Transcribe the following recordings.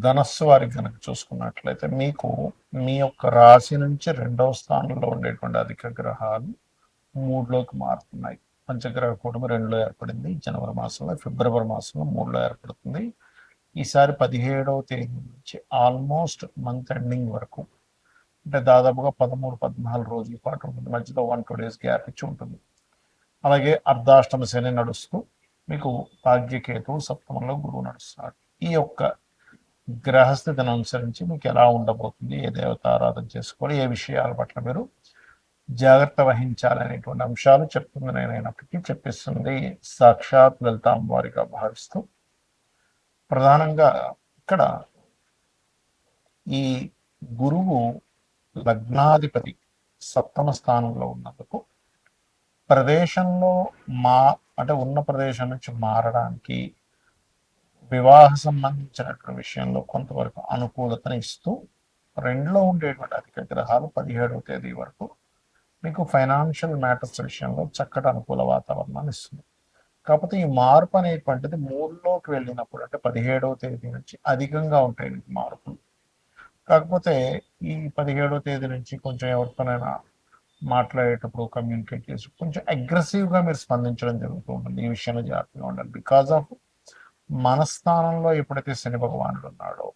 ధనస్సు వారికి కనుక చూసుకున్నట్లయితే మీకు మీ యొక్క రాశి నుంచి రెండవ స్థానంలో ఉండేటువంటి అధిక గ్రహాలు మూడులోకి మారుతున్నాయి. పంచగ్రహ కూటమి రెండులో ఏర్పడింది జనవరి మాసంలో, ఫిబ్రవరి మాసంలో మూడులో ఏర్పడుతుంది. ఈసారి 17వ తేదీ నుంచి ఆల్మోస్ట్ మంత్ ఎండింగ్ వరకు, అంటే దాదాపుగా 13-14 రోజుల పాటు ఉంటుంది. మధ్యలో 1-2 డేస్ గ్యాప్ ఇచ్చి ఉంటుంది. అలాగే అర్ధాష్టమ శని నడుస్తూ మీకు భాగ్యకేతువు సప్తమంలో గురువు నడుస్తున్నాడు. ఈ యొక్క గ్రహస్థితిని అనుసరించి మీకు ఎలా ఉండబోతుంది, ఏ దేవత ఆరాధన చేసుకోవాలి, ఏ విషయాల పట్ల మీరు జాగ్రత్త వహించాలనేటువంటి అంశాలు చెప్తుంది నేనైనప్పటికీ చెప్పిస్తుంది సాక్షాత్ లలిత అమ్మవారిగా భావిస్తూ, ప్రధానంగా ఇక్కడ ఈ గురువు లగ్నాధిపతి సప్తమ స్థానంలో ఉన్నందుకు ప్రదేశంలో అంటే ఉన్న ప్రదేశం నుంచి మారడానికి, వివాహ సంబంధించినటువంటి విషయంలో కొంతవరకు అనుకూలతను ఇస్తూ, రెండులో ఉండేటువంటి అధిక గ్రహాలు 17వ తేదీ వరకు మీకు ఫైనాన్షియల్ మ్యాటర్స్ విషయంలో చక్కటి అనుకూల వాతావరణాన్ని ఇస్తుంది. కాకపోతే ఈ మార్పు అనేటువంటిది మూడులోకి వెళ్ళినప్పుడు, అంటే 17వ తేదీ నుంచి అధికంగా ఉంటాయి మార్పులు. కాకపోతే ఈ 17వ తేదీ నుంచి కొంచెం ఎవరితోనైనా మాట్లాడేటప్పుడు, కమ్యూనికేట్ చేసి కొంచెం అగ్రెసివ్గా మీరు స్పందించడం జరుగుతూ ఉంటుంది. ఈ విషయంలో జాగ్రత్తగా ఉండాలి. బికాజ్ ఆఫ్ మనస్థానంలో ఎప్పుడైతే శని భగవానుడు ఉన్నాడో,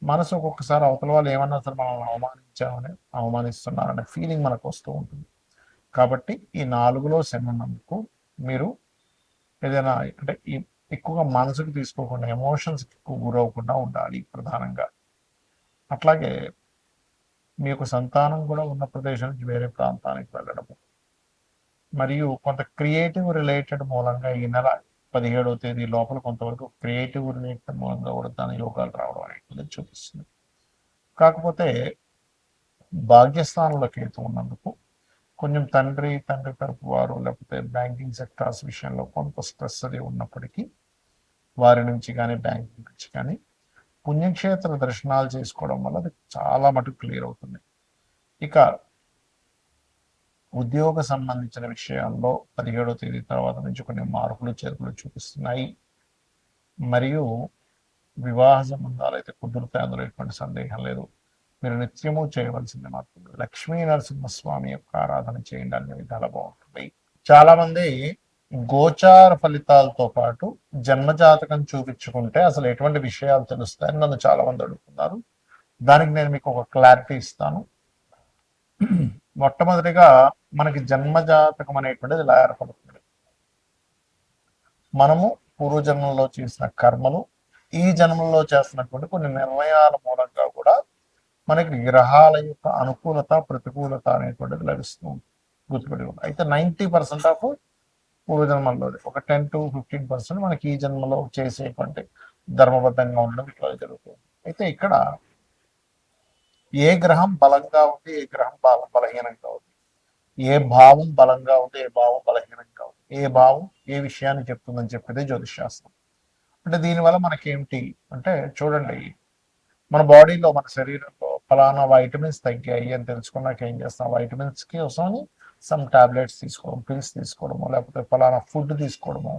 మనసు ఒక్కొక్కసారి అవతల వాళ్ళు ఏమన్నా సరే మనల్ని అవమానిస్తున్నారనే ఫీలింగ్ మనకు వస్తూ ఉంటుంది. కాబట్టి ఈ 4లో శని ఉన్నందుకు మీరు ఏదైనా అంటే ఎక్కువగా మనసుకు తీసుకోకుండా, ఎమోషన్స్కి ఎక్కువ గురవకుండా ఉండాలి ప్రధానంగా. అట్లాగే మీ యొక్క సంతానం కూడా ఉన్న ప్రదేశం నుంచి వేరే ప్రాంతానికి వెళ్ళడము, మరియు కొంత క్రియేటివ్ రిలేటెడ్ మూలంగా ఈ నెల 17వ తేదీ లోపల కొంతవరకు క్రియేటివ్ రిలేటెడ్ మూలంగా కూడా దాని యోగాలు రావడం అనేది చూపిస్తుంది. కాకపోతే భాగ్యస్థానంలో కేతు ఉన్నందుకు కొంచెం తండ్రి తరపు వారు, లేకపోతే బ్యాంకింగ్ సెక్టార్స్ విషయంలో కొంత స్ట్రెస్ అది ఉన్నప్పటికీ, వారి నుంచి కానీ బ్యాంకింగ్ నుంచి కానీ పుణ్యక్షేత్ర దర్శనాలు చేసుకోవడం వల్ల అది చాలా మటుకు క్లియర్ అవుతుంది. ఇక ఉద్యోగ సంబంధించిన విషయాల్లో 17వ తేదీ తర్వాత నుంచి కొన్ని మార్పులు చేర్పులు చూపిస్తున్నాయి. మరియు వివాహ సంబంధాలు అయితే కుదురుతాయి, అందులో ఎటువంటి సందేహం లేదు. మీరు నిత్యము చేయవలసింది మాత్రం లక్ష్మీ నరసింహస్వామి యొక్క ఆరాధన చేయండి, అన్ని విధాలు బాగుంటుంది. చాలా మంది గోచార ఫలితాలతో పాటు జన్మజాతకం చూపించుకుంటే అసలు ఎటువంటి విషయాలు తెలుస్తాయని నన్ను చాలా మంది అడుగుతున్నారు. దానికి నేను మీకు ఒక క్లారిటీ ఇస్తాను. మొట్టమొదటిగా మనకి జన్మజాతకం అనేటువంటిది ఇలా ఏర్పడుతుంది. మనము పూర్వజన్మలో చేసిన కర్మలు, ఈ జన్మలో చేస్తున్నటువంటి కొన్ని నిర్ణయాల మూలంగా కూడా మనకి గ్రహాల యొక్క అనుకూలత, ప్రతికూలత అనేటువంటిది లభిస్తూ గుర్తుపెట్టి ఉంది. అయితే 90% ఆఫ్ పూర్వజన్మల్లో, ఒక 10-15% మనకి ఈ జన్మలో చేసేటువంటి ధర్మబద్ధంగా ఉండడం ఇట్లా జరుగుతుంది. అయితే ఇక్కడ ఏ గ్రహం బలంగా ఉంది, ఏ గ్రహం బలహీనంగా ఉంది, ఏ భావం బలంగా ఉంది, ఏ భావం బలహీనంగా ఉంది, ఏ భావం ఏ విషయాన్ని చెప్తుందని చెప్పేది జ్యోతిషాస్త్రం. అంటే దీనివల్ల మనకేమిటి అంటే, చూడండి, మన బాడీలో, మన శరీరంలో ఫలానా వైటమిన్స్ తగ్గాయి అని తెలుసుకున్నాక ఏం చేస్తాం? వైటమిన్స్కి కోసం సమ్ టాబ్లెట్స్ తీసుకోవడం, పిల్స్ తీసుకోవడము, లేకపోతే ఫలానా ఫుడ్ తీసుకోవడము,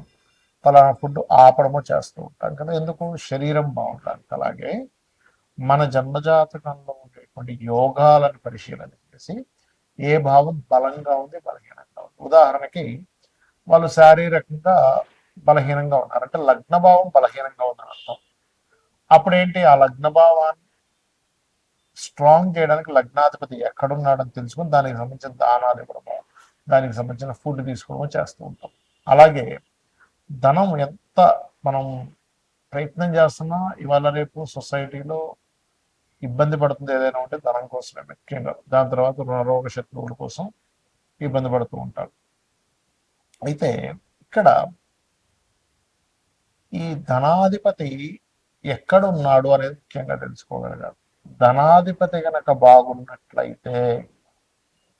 ఫలానా ఫుడ్ ఆపడము చేస్తూ ఉంటాం కదా. ఎందుకు? శరీరం బాగుంటానికి. అలాగే మన జన్మజాతకంలో ఉండేటువంటి యోగాలను పరిశీలన చేసి ఏ భావం బలంగా ఉంది, బలహీనంగా ఉంది. ఉదాహరణకి వాళ్ళు శారీరకంగా బలహీనంగా ఉన్నారంటే లగ్న భావం బలహీనంగా ఉందని అర్థం. అప్పుడేంటి? ఆ లగ్న భావాన్ని స్ట్రాంగ్ చేయడానికి లగ్నాధిపతి ఎక్కడున్నాడని తెలుసుకుని దానికి సంబంధించిన దానాలు ఇవ్వడము, దానికి సంబంధించిన ఫుడ్ తీసుకోవడము చేస్తూ ఉంటాం. అలాగే ధనం ఎంత మనం ప్రయత్నం చేస్తున్నా ఇవాళ రేపు సొసైటీలో ఇబ్బంది పడుతుంది ఏదైనా ఉంటే ధనం కోసమే ముఖ్యంగా. దాని తర్వాత రుణరోగ శత్రువుల కోసం ఇబ్బంది పడుతూ ఉంటారు. అయితే ఇక్కడ ఈ ధనాధిపతి ఎక్కడున్నాడు అనేది ముఖ్యంగా తెలుసుకోగలగాలి. ధనాధిపతి గనక బాగున్నట్లయితే,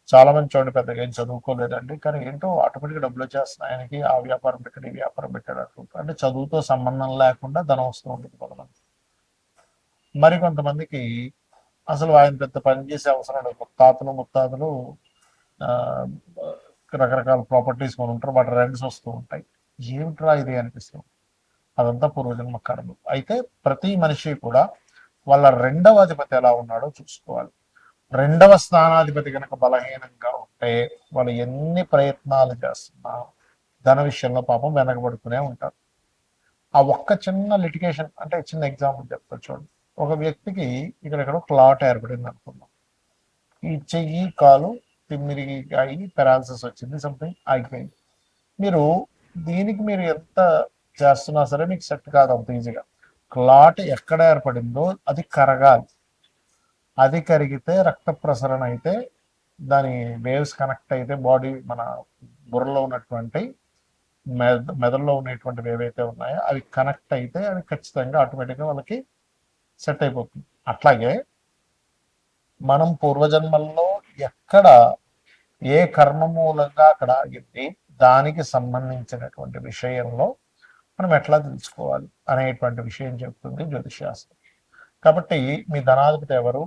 చాలా మంది చూడండి పెద్దగా ఏం చదువుకోలేదండి, కానీ ఏంటో ఆటోమేటిక్గా డబ్బులు వచ్చేస్తున్నాయి ఆయనకి, ఆ వ్యాపారం పెట్టాడు, ఈ వ్యాపారం పెట్టాడు అంటుంటారు. అంటే చదువుతో సంబంధం లేకుండా ధనం వస్తూ ఉంటుంది కొంతమంది. మరి కొంతమందికి అసలు ఆయన పెద్ద పని చేసే అవసరం లేదు. ముత్తాతలు రకరకాల ప్రాపర్టీస్ కొని ఉంటారు, వాటి రెంట్స్ వస్తూ ఉంటాయి. ఏమిట్రా ఇది అనిపిస్తుంది. అదంతా పూర్వజన్మ కర్మ. అయితే ప్రతి మనిషి కూడా వాళ్ళ రెండవ అధిపతి ఎలా ఉన్నాడో చూసుకోవాలి. రెండవ స్థానాధిపతి కనుక బలహీనంగా ఉంటే వాళ్ళు ఎన్ని ప్రయత్నాలు చేస్తున్నా ధన విషయంలో పాపం వెనకబడుతూనే ఉంటారు. ఆ ఒక్క చిన్న లిటిగేషన్, అంటే చిన్న ఎగ్జాంపుల్ చెప్తా చూడండి. ఒక వ్యక్తికి ఇక్కడ క్లాట్ ఏర్పడింది అనుకుందాం. ఈ చెయ్యి కాలు తిమ్మిరికి అయ్యి పెరాలసిస్ వచ్చింది, సంథింగ్ ఆగిపోయింది. మీరు దీనికి మీరు ఎంత చేస్తున్నా సరే మీకు సెట్ కాదు అంత ఈజీగా. క్లాట్ ఎక్కడ ఏర్పడిందో అది కరగాలి. అది కరిగితే రక్త ప్రసరణ అయితే దాని వేవ్స్ కనెక్ట్ అయితే బాడీ మన బుర్రలో ఉన్నటువంటి మెదడులో ఉన్నటువంటివి ఏవైతే ఉన్నాయో అవి కనెక్ట్ అయితే అవి ఖచ్చితంగా ఆటోమేటిక్గా వాళ్ళకి సెట్ అయిపోతుంది. అట్లాగే మనం పూర్వజన్మల్లో ఎక్కడ ఏ కర్మ మూలంగా అక్కడ ఆగింది, దానికి సంబంధించినటువంటి విషయంలో మనం ఎట్లా తెలుసుకోవాలి అనేటువంటి విషయం చెప్తుంది జ్యోతిషాస్త్రం. కాబట్టి మీ ధనాధిపతి ఎవరు,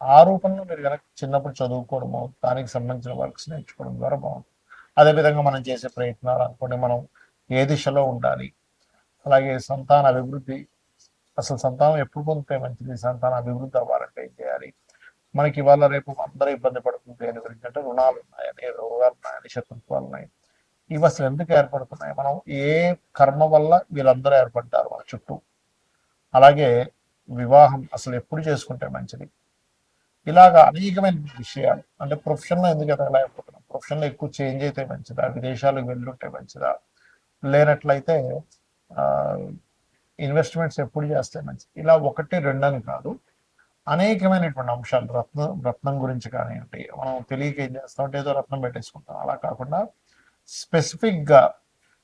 ఆ రూపంలో మీరు కనుక చిన్నప్పుడు చదువుకోవడము, దానికి సంబంధించిన వర్క్స్ నేర్చుకోవడం ద్వారా బాగుంటుంది. అదేవిధంగా మనం చేసే ప్రయత్నాలు అనుకోండి, మనం ఏ దిశలో ఉండాలి, అలాగే సంతాన అభివృద్ధి, అసలు సంతానం ఎప్పుడు పొందితే మంచిది, సంతాన అభివృద్ధి అవ్వాలంటే ఏం చేయాలి, మనకి ఇవాళ రేపు అందరూ ఇబ్బంది పడుతుంది దేని గురించి అంటే రుణాలు ఉన్నాయని, రోగాలు ఉన్నాయని, శత్రుత్వాలు ఉన్నాయి. ఇవి అసలు ఎందుకు ఏర్పడుతున్నాయి, మనం ఏ కర్మ వల్ల వీళ్ళందరూ ఏర్పడ్డారు మన చుట్టూ, అలాగే వివాహం అసలు ఎప్పుడు చేసుకుంటే మంచిది, ఇలాగా అనేకమైన విషయాలు. అంటే ప్రొఫెషన్లో ఎందుకు ఎదగలేకపోతున్నాం, ప్రొఫెషన్లో ఎక్కువ చేంజ్ అయితే మంచిదా, విదేశాలకు వెళ్ళుంటే మంచిదా, లేనట్లయితే ఇన్వెస్ట్మెంట్స్ ఎప్పుడు చేస్తే మంచిది, ఇలా ఒకటి రెండని కాదు, అనేకమైనటువంటి అంశాలు. రత్నం గురించి కానివ్వండి, మనం తెలియక ఏం చేస్తాం, ఏదో రత్నం పెట్టేసుకుంటాం. అలా కాకుండా స్పెసిఫిక్గా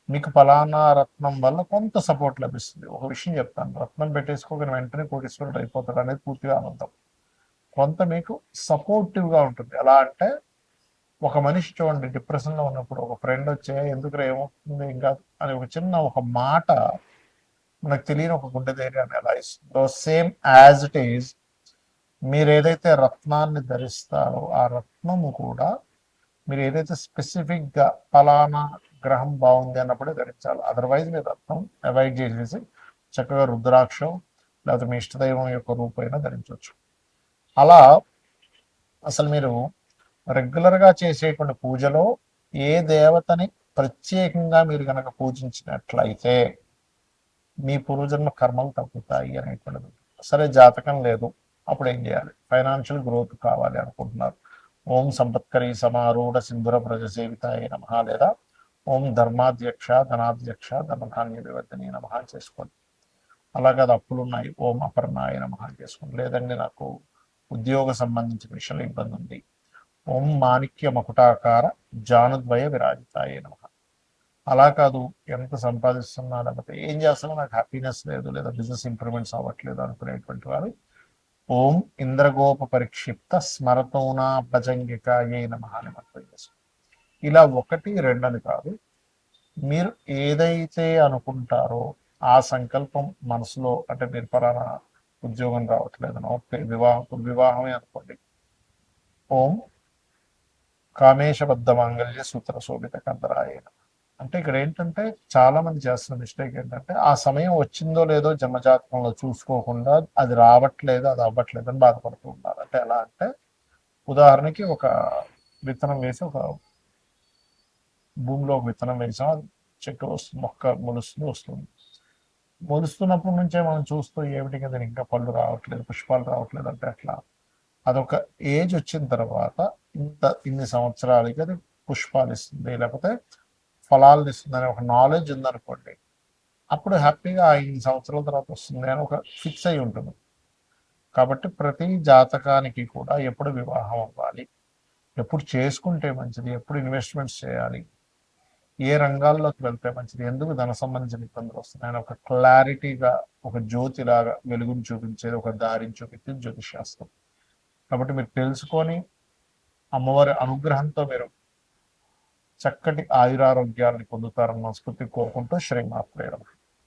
మీకు ఫలానా రత్నం వల్ల కొంత సపోర్ట్ లభిస్తుంది. ఒక విషయం చెప్తాను, రత్నం పెట్టేసుకోగానే వెంటనే కోటీశ్వరుడు అయిపోతాడు అనేది పూర్తిగా అనంతం. కొంత మీకు సపోర్టివ్గా ఉంటుంది. ఎలా అంటే ఒక మనిషి చూడండి, డిప్రెషన్లో ఉన్నప్పుడు ఒక ఫ్రెండ్ వచ్చే ఎందుకు ఏమవుతుంది ఇంకా అని ఒక చిన్న ఒక మాట మనకు తెలియని ఒక గుండె ధైర్యాన్ని ఎలా ఇస్తుందో, సేమ్ యాజ్ ఇట్ ఈజ్ మీరు ఏదైతే రత్నాన్ని ధరిస్తారో ఆ రత్నము కూడా మీరు ఏదైతే స్పెసిఫిక్గా ఫలానా గ్రహం బాగుంది అన్నప్పుడే ధరించాలి. అదర్వైజ్ మీరు రత్నం అవాయిడ్ చేసేసి చక్కగా రుద్రాక్షం లేకపోతే మీ ఇష్టదైవం యొక్క రూపైనా ధరించవచ్చు. అలా అసలు మీరు రెగ్యులర్గా చేసేటువంటి పూజలో ఏ దేవతని ప్రత్యేకంగా మీరు కనుక పూజించినట్లయితే మీ పూర్వజన్మ కర్మలు తగ్గుతాయి అనేటువంటిది. సరే జాతకం లేదు, అప్పుడు ఏం చేయాలి, ఫైనాన్షియల్ గ్రోత్ కావాలి అనుకుంటున్నారు, ఓం సంపత్కరి సమారూఢ సింధుర ప్రజ సేవితాయ నమ, లేదా ఓం ధర్మాధ్యక్ష ధనాధ్యక్ష ధనధాన్య వివర్ధని నమ చేసుకోండి. అలాగే అది అప్పులు ఉన్నాయి, ఓం అపర్ణాయ నమ చేసుకోండి. లేదండి నాకు ఉద్యోగ సంబంధించిన విషయంలో ఇబ్బంది ఉంది, ఓం మాణిక్య మకుటాకార జానుద్వయ విరాజితాయ నమ. అలా కాదు, ఎంత సంపాదిస్తున్నా లేకపోతే ఏం చేస్తున్నా నాకు హ్యాపీనెస్ లేదు, లేదా బిజినెస్ ఇంప్రూవ్మెంట్స్ అవ్వట్లేదు అనుకునేటువంటి వారు ఓం ఇంద్రగోప పరిక్షిప్త స్మరతోనా భజంగికాయే నమః అని మంత్రం చేసుకోండి. ఇలా ఒకటి రెండని కాదు, మీరు ఏదైతే అనుకుంటారో ఆ సంకల్పం మనసులో, అంటే మీరు పలానా ఉద్యోగం రావట్లేదనో, వివాహమే అనుకోండి, ఓం కామేశబద్ధ మాంగళ్య సూత్ర శోభిత కందరాయ. అంటే ఇక్కడ ఏంటంటే చాలా మంది చేస్తున్న మిస్టేక్ ఏంటంటే ఆ సమయం వచ్చిందో లేదో జన్మజాతకంలో చూసుకోకుండా అది రావట్లేదు అది అవ్వట్లేదు అని బాధపడుతూ ఉన్నారు. అంటే ఎలా అంటే ఉదాహరణకి ఒక విత్తనం వేసి ఒక భూమిలో ఒక విత్తనం వేసాం, అది చెట్టు వస్తుంది, మొక్క మొలుస్తుంది వస్తుంది. మొలుస్తున్నప్పటి నుంచే మనం చూస్తూ ఏమిటి కదా ఇంకా పళ్ళు రావట్లేదు పుష్పాలు రావట్లేదు అంటే అట్లా అదొక ఏజ్ వచ్చిన తర్వాత ఇన్ని సంవత్సరాలకి అది పుష్పాలు ఇస్తుంది లేకపోతే ఫలాలను ఇస్తుంది అనే ఒక నాలెడ్జ్ ఉందనుకోండి, అప్పుడు హ్యాపీగా 5 సంవత్సరాల తర్వాత వస్తుంది అని ఒక ఫిక్స్ అయి ఉంటుంది. కాబట్టి ప్రతి జాతకానికి కూడా ఎప్పుడు వివాహం అవ్వాలి, ఎప్పుడు చేసుకుంటే మంచిది, ఎప్పుడు ఇన్వెస్ట్మెంట్స్ చేయాలి, ఏ రంగాల్లోకి వెళ్తే మంచిది, ఎందుకు ధన సంబంధించిన ఇబ్బందులు వస్తున్నాయి అని ఒక క్లారిటీగా ఒక జ్యోతిలాగా వెలుగుని చూపించేది, ఒక దారిని చూపించేది జ్యోతిషాస్త్రం. కాబట్టి మీరు తెలుసుకొని అమ్మవారి అనుగ్రహంతో మీరు చక్కటి ఆయురారోగ్యాన్ని పొందుతారన్న మనస్ఫూర్తి కోరుకుంటూ శ్రీమాత్రేయ నమః.